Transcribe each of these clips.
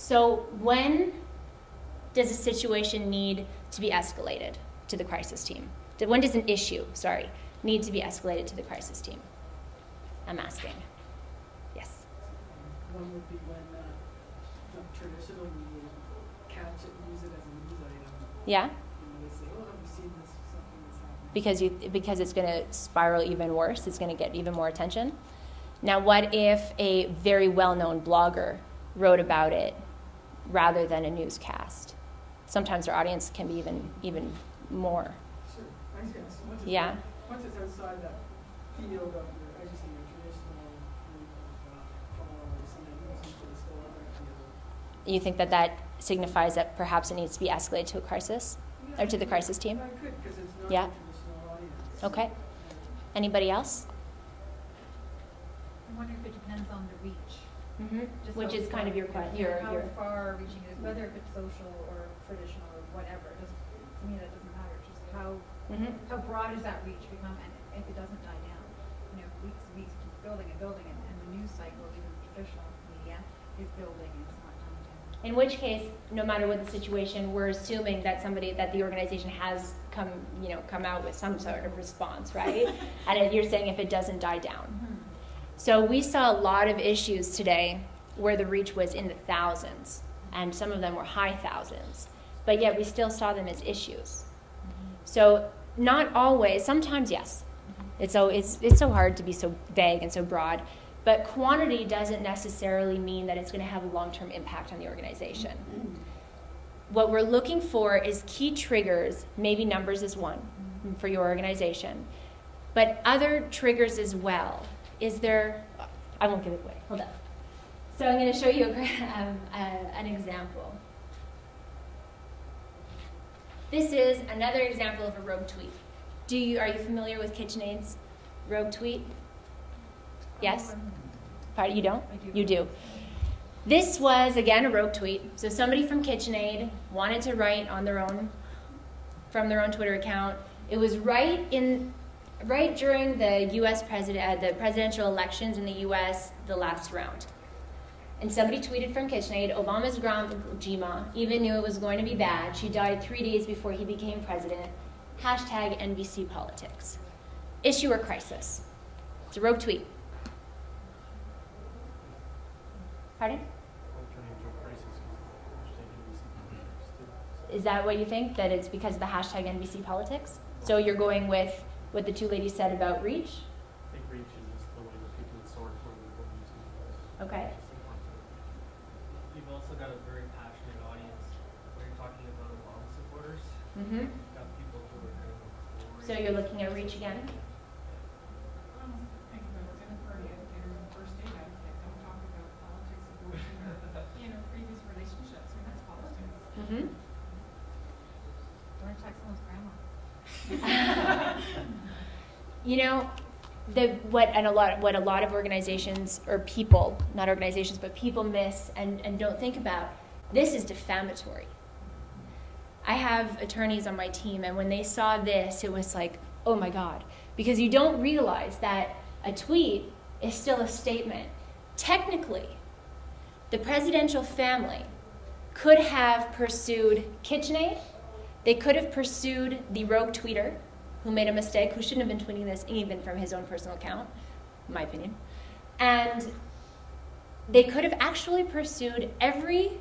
So when does a situation need to be escalated to the crisis team? When does an issue, need to be escalated to the crisis team? I'm asking. Yes? One would be when the traditional media catch it and use it as a news item. Yeah? And they say, oh, have you seen this? Something that's happening. Because it's going to spiral even worse. It's going to get even more attention. Now, what if a very well-known blogger wrote about it rather than a newscast? Sometimes our audience can be even more. Sure. I guess. Once it's outside that field of your, as you say, your traditional followers, and then moves into this whole other field. You think that signifies that perhaps it needs to be escalated to a crisis? Or to the crisis team? I could, because it's not Yeah. a traditional audience. Okay. Anybody else? I wonder if it depends on the reach. Just Which how is kind of your far- question. how far reaching it is, whether if it's social or traditional or whatever. To me, that doesn't matter. Just how broad is that reach become, and if it doesn't die down, weeks and weeks keeps building and building, and the news cycle, even traditional media, is building and it's not dying down. In which case, no matter what the situation, we're assuming that the organization has come out with some sort of response, right? And you're saying if it doesn't die down. So we saw a lot of issues today where the reach was in the thousands, and some of them were high thousands, but yet we still saw them as issues. So not always, sometimes yes. It's so hard to be so vague and so broad, but quantity doesn't necessarily mean that it's going to have a long-term impact on the organization. What we're looking for is key triggers, maybe numbers is one for your organization, but other triggers as well. I won't give it away, hold up. So I'm going to show you an example. This is another example of a rogue tweet. Are you familiar with KitchenAid's rogue tweet? Yes? Pardon, you don't? I do. You do. This was, again, a rogue tweet. So somebody from KitchenAid wanted to write from their own Twitter account. It was right during the the presidential elections in the U.S., the last round. And somebody tweeted from KitchenAid, Obama's grandma even knew it was going to be bad. She died 3 days before he became president. Hashtag NBC politics. Issue or crisis? It's a rogue tweet. Pardon? Is that what you think? That it's because of the hashtag NBC politics? So you're going with what the two ladies said about reach? I think reach is just the way that people would sort for the Okay. You've also got a very passionate audience where you're talking about Obama supporters. Mm-hmm. You've got people who are kind of So you're looking at reach again? Think if I was in a party at dinner on the first date, I'd say, don't talk about politics, abortion, or, previous relationships. That's politics. Mm-hmm. Don't attack someone's grandma. What a lot of organizations or people, not organizations, but people miss and don't think about, this is defamatory. I have attorneys on my team, and when they saw this, it was like, oh my God, because you don't realize that a tweet is still a statement. Technically, the presidential family could have pursued KitchenAid. They could have pursued the rogue tweeter who made a mistake, who shouldn't have been tweeting this even from his own personal account, in my opinion. And they could have actually pursued every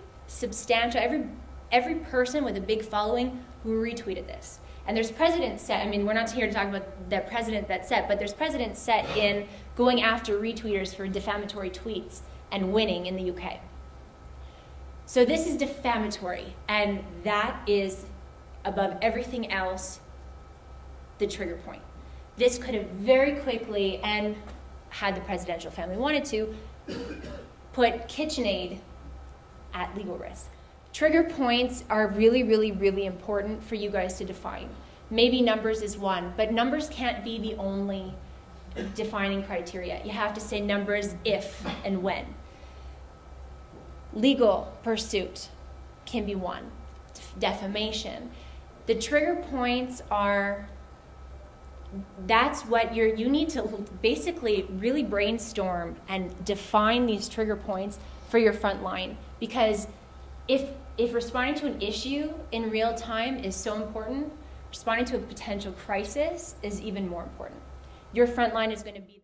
person with a big following who retweeted this. And there's precedent set, we're not here to talk about the precedent that's set, but there's precedent set in going after retweeters for defamatory tweets and winning in the UK. So this is defamatory, and that is, above everything else, the trigger point. This could have very quickly, and had the presidential family wanted to, put KitchenAid at legal risk. Trigger points are really, really, really important for you guys to define. Maybe numbers is one, but numbers can't be the only defining criteria. You have to say numbers if and when. Legal pursuit can be one. Defamation. The trigger points are, that's what you need to basically really brainstorm and define these trigger points for your front line, because if responding to an issue in real time is so important, responding to a potential crisis is even more important. Your front line is going to be